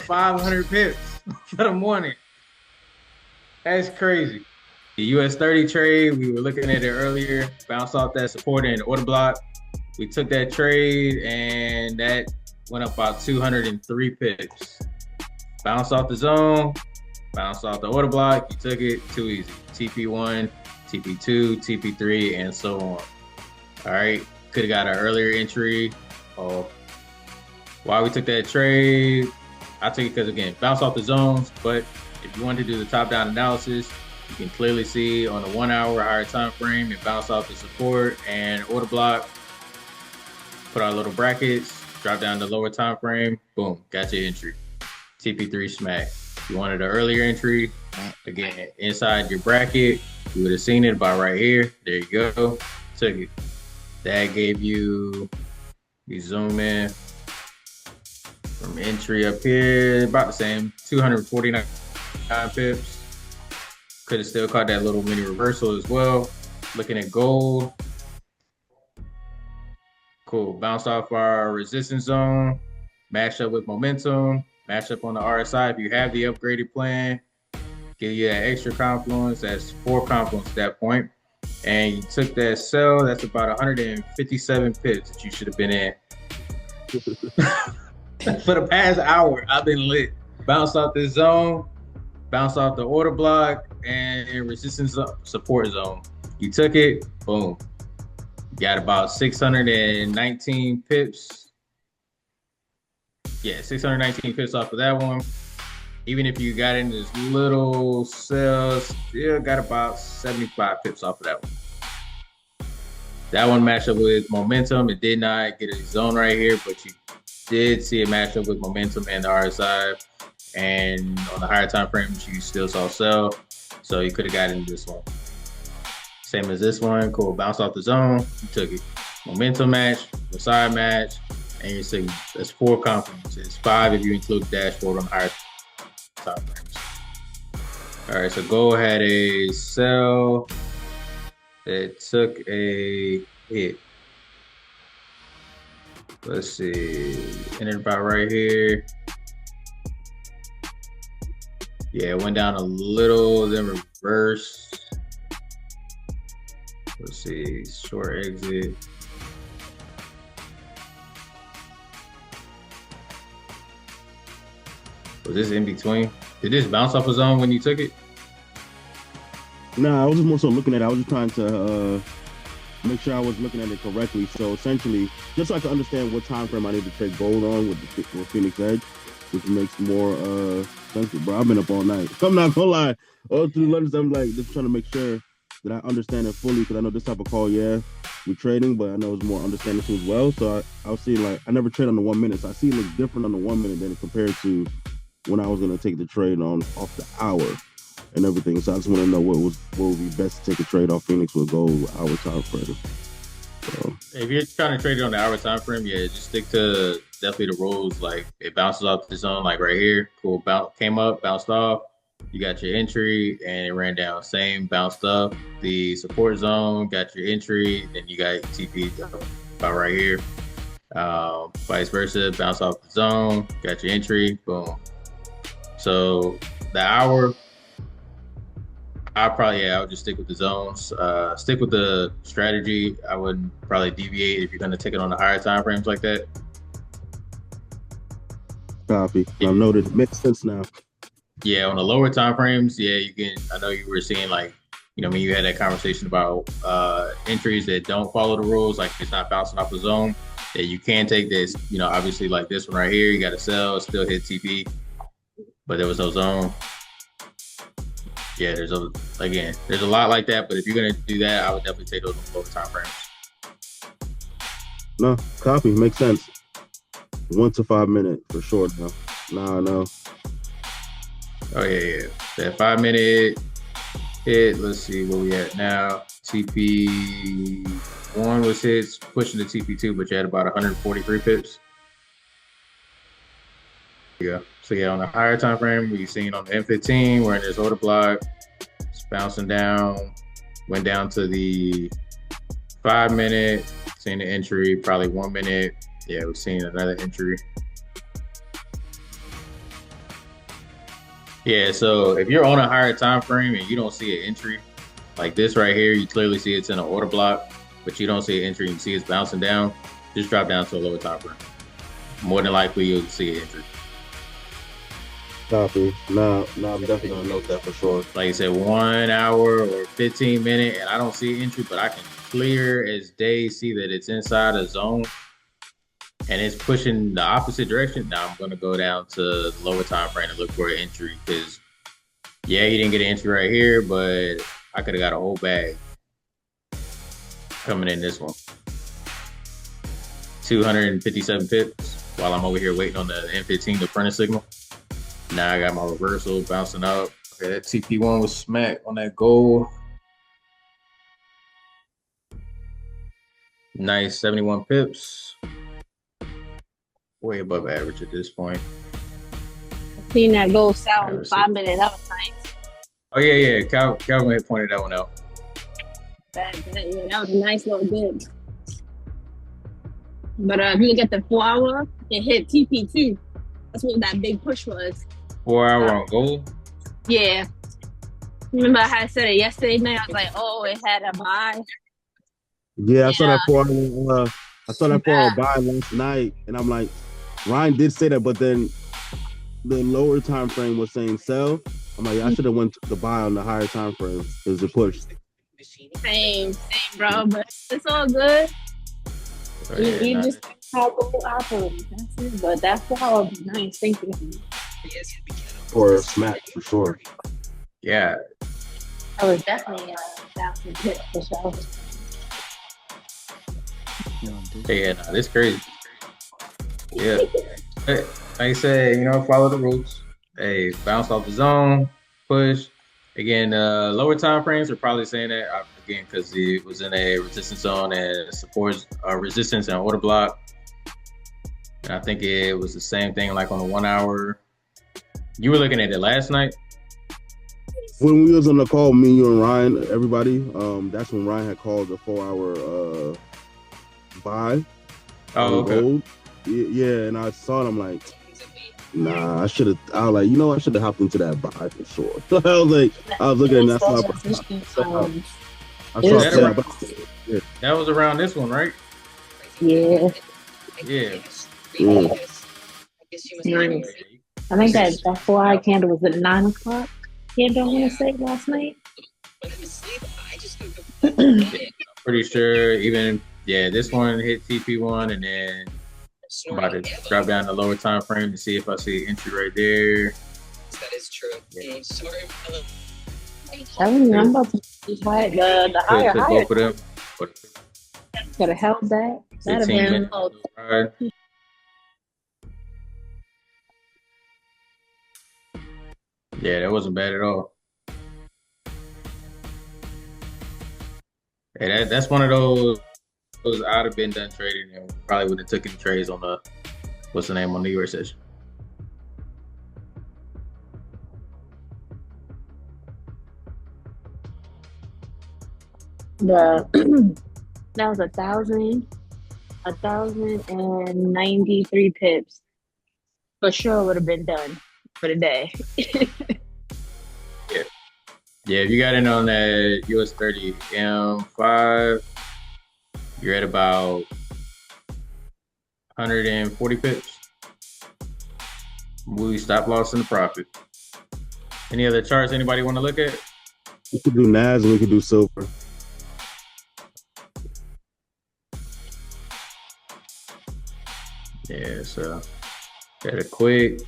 500 pips for the morning. That's crazy. The US 30 trade, we were looking at it earlier, bounced off that support and order block. We took that trade and that went up about 203 pips. Bounced off the zone, bounced off the order block. You took it, too easy. TP1, TP2, TP3, and so on. All right, could have got an earlier entry. Oh, why we took that trade? I took it because, again, bounced off the zones. But if you want to do the top-down analysis, you can clearly see on the 1 hour higher time frame, it bounced off the support and order block. Put our little brackets, drop down the lower time frame, boom, got your entry. TP3 smack. If you wanted an earlier entry, again, inside your bracket, you would have seen it about right here. There you go. Took it. That gave you zoom in from entry up here, about the same, 249 pips. Could have still caught that little mini reversal as well. Looking at gold. Cool. Bounced off our resistance zone. Matched up with momentum. Matched up on the RSI. If you have the upgraded plan, give you that extra confluence. That's 4 confluence at that point. And you took that sell. That's about 157 pips that you should have been in. For the past hour, I've been lit. Bounced off this zone. Bounced off the order block and resistance support zone. You took it, boom. Got about 619 pips. Yeah, 619 pips off of that one. Even if you got in this little sell, still got about 75 pips off of that one. That one matched up with momentum. It did not get a zone right here, but you did see it match up with momentum and the RSI. And on the higher time frames, you still saw sell. So you could have gotten this one. Same as this one. Cool. Bounced off the zone. You took it. Momentum match, the side match, and you see that's 4 confluences. 5 if you include the dashboard on higher time frames. All right. So gold had a sell. It took a hit. Let's see. Entered about right here. Yeah, it went down a little, then reverse. Let's see, short exit. Was this in between? Did this bounce off a zone when you took it? Nah, I was just more so looking at it. I was just trying to make sure I was looking at it correctly. So essentially, just so I can understand what time frame I need to take gold on with Phoenix Edge, which makes more sense. Bro, I've been up all night. I'm not gonna lie. All through lunch, I'm like just trying to make sure that I understand it fully, because I know this type of call, yeah, we're trading, but I know it's more understanding too as well. So I was seeing, like, I never trade on the 1 minute, so I see it looks different on the 1 minute than compared to when I was gonna take the trade on off the hour and everything. So I just want to know what would be best to take a trade off Phoenix with gold hour time frame. So if you're trying to trade it on the hour time frame, yeah, just stick to definitely the rules. Like, it bounces off the zone, like right here. Cool. Came up, bounced off. You got your entry, and it ran down. Same, bounced up the support zone, got your entry, then you got TP about right here. Vice versa, bounce off the zone, got your entry, boom. So the hour, I would just stick with the zones. Stick with the strategy. I wouldn't probably deviate if you're going to take it on the higher time frames like that. copy. I've noted. It makes sense now. Yeah, on the lower time frames, yeah, you can. I know you were seeing, like, when you had that conversation about entries that don't follow the rules, like it's not bouncing off the zone, that you can take this. Obviously, like this one right here, you got to sell, still hit TP, but there was no zone. Yeah, there's a lot like that, but if you're gonna do that, I would definitely take those on lower time frames. No, copy. Makes sense. 1 to 5 minute for sure now. Nah, I know. Oh yeah. That 5 minute hit. Let's see where we at now. TP1 was hits, pushing the TP2, but you had about 143 pips. Yeah. So yeah, on the higher time frame, we've seen on the M15, we're in this order block. It's bouncing down. Went down to the 5 minute. Seen the entry, probably 1 minute. Yeah, we've seen another entry. Yeah, so if you're on a higher time frame and you don't see an entry like this right here, you clearly see it's in an order block, but you don't see an entry. You see it's bouncing down. Just drop down to a lower time frame. More than likely, you'll see an entry. Copy. No, I'm definitely gonna note that for sure. Like I said, 1 hour or 15 minute, and I don't see an entry, but I can clear as day see that it's inside a zone and it's pushing the opposite direction. Now I'm gonna go down to the lower time frame and look for an entry because yeah, you didn't get an entry right here, but I could have got a whole bag coming in this one. 257 pips while I'm over here waiting on the N15 to print a signal. Now I got my reversal bouncing up. Okay, that TP1 was smacked on that gold. Nice 71 pips. Way above average at this point. Seen that gold south in 5 minutes. That was nice. Oh yeah. Calvin had pointed that one out. That was a nice little dip. But if you look at the 4 hour, it hit TP2. That's what that big push was. 4 hour on gold? Yeah. Remember I had said it yesterday night? I was like, oh, it had a buy. Yeah, I saw that for a buy last night, and I'm like, Ryan did say that, but then the lower time frame was saying sell. I'm like, I should have went to the buy on the higher time frame because it pushed. Same, bro. But it's all good. Oh, yeah, you just how gold operates. That's it. But that's all nice. Thank you. Or a smack for sure. Yeah. I was definitely a hit for sure. Yeah, no, this crazy. Yeah. Hey, like I said, follow the rules. Hey, bounce off the zone, push. Again, lower time frames are probably saying that again because it was in a resistance zone and supports resistance and order block. And I think it was the same thing like on the 1 hour. You were looking at it last night? When we was on the call, me, you, and Ryan, everybody, that's when Ryan had called the 4 hour buy. Oh, okay. Gold. Yeah, and I saw it, I'm like, nah, I was like, I should have hopped into that buy for sure. I was looking at that. That was around this one, right? Yeah. Yeah. Nice. I think that 4 hour candle was at 9 o'clock. Candle, I want to say last night. Pretty sure this one hit TP1 and then I'm about to drop down the lower time frame to see if I see an entry right there. That is true. Yeah. I'm about to try the higher. Both of them. Could have held that. That'd have been Yeah, that wasn't bad at all. Hey, that's one of those I'd have been done trading and probably would have taken trades on the on New York session. That was 1,093 pips. For sure would have been done for the day. Yeah, if you got in on that US 30 M5, you're at about 140 pips. We stop loss in the profit. Any other charts anybody want to look at? We could do NAS and we could do silver. Yeah, so got a quick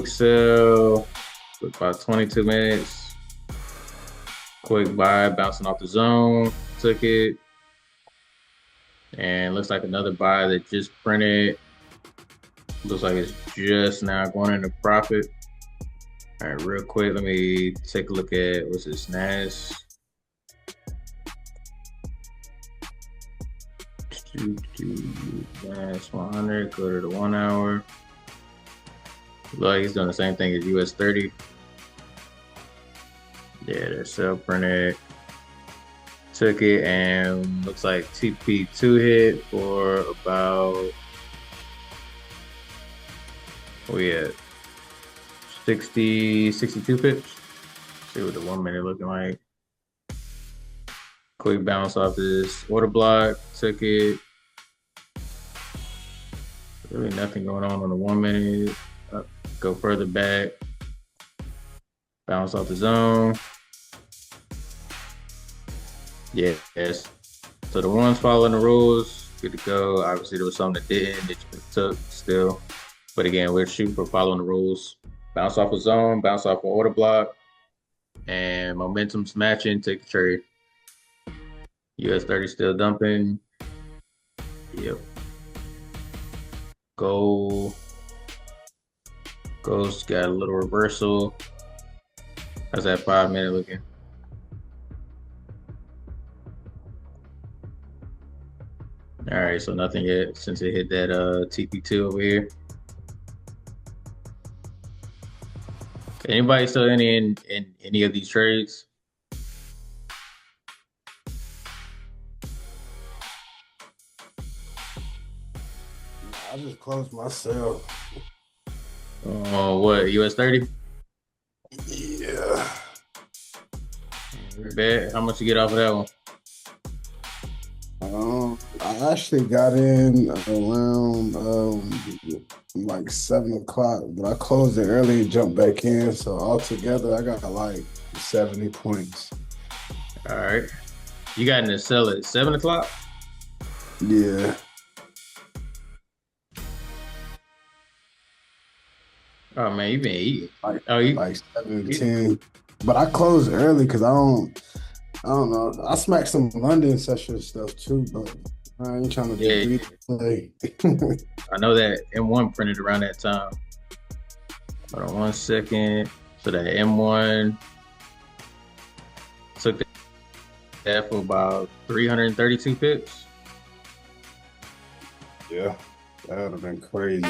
sell, about 22 minutes. Quick buy, bouncing off the zone, took it. And looks like another buy that just printed. Looks like it's just now going into profit. All right, real quick, let me take a look at what's this NAS. NAS 100, go to the 1 hour. Looks like he's doing the same thing as US 30. Yeah, they're sell printed. Took it and looks like TP2 hit for about 62 pips. See what the 1 minute looking like. Quick bounce off this order block. Took it. Really nothing going on the 1 minute. Go further back. Bounce off the zone. Yes. So the ones following the rules, good to go. Obviously, there was some that didn't, that you took still. But again, we're shooting for following the rules. Bounce off a zone, bounce off an order block, and momentum's matching. Take the trade. US 30 still dumping. Yep. Gold's got a little reversal. How's that 5 minute looking? All right, so nothing yet since it hit that TP2 over here. Anybody still in any of these trades? I just closed myself. Oh, what, US 30? Yeah. Bet. How much you get off of that one? I actually got in around like 7 o'clock, but I closed it early and jumped back in. So altogether, I got like 70 points. All right. You got in to sell at 7 o'clock? Yeah. Oh man, you been eating. Like 7 to 10. But I closed early because I don't know. I smacked some London session stuff too, but I ain't trying to do play. I know that M1 printed around that time. Hold on 1 second. So that M1 took that for about 332 pips. Yeah, that would have been crazy.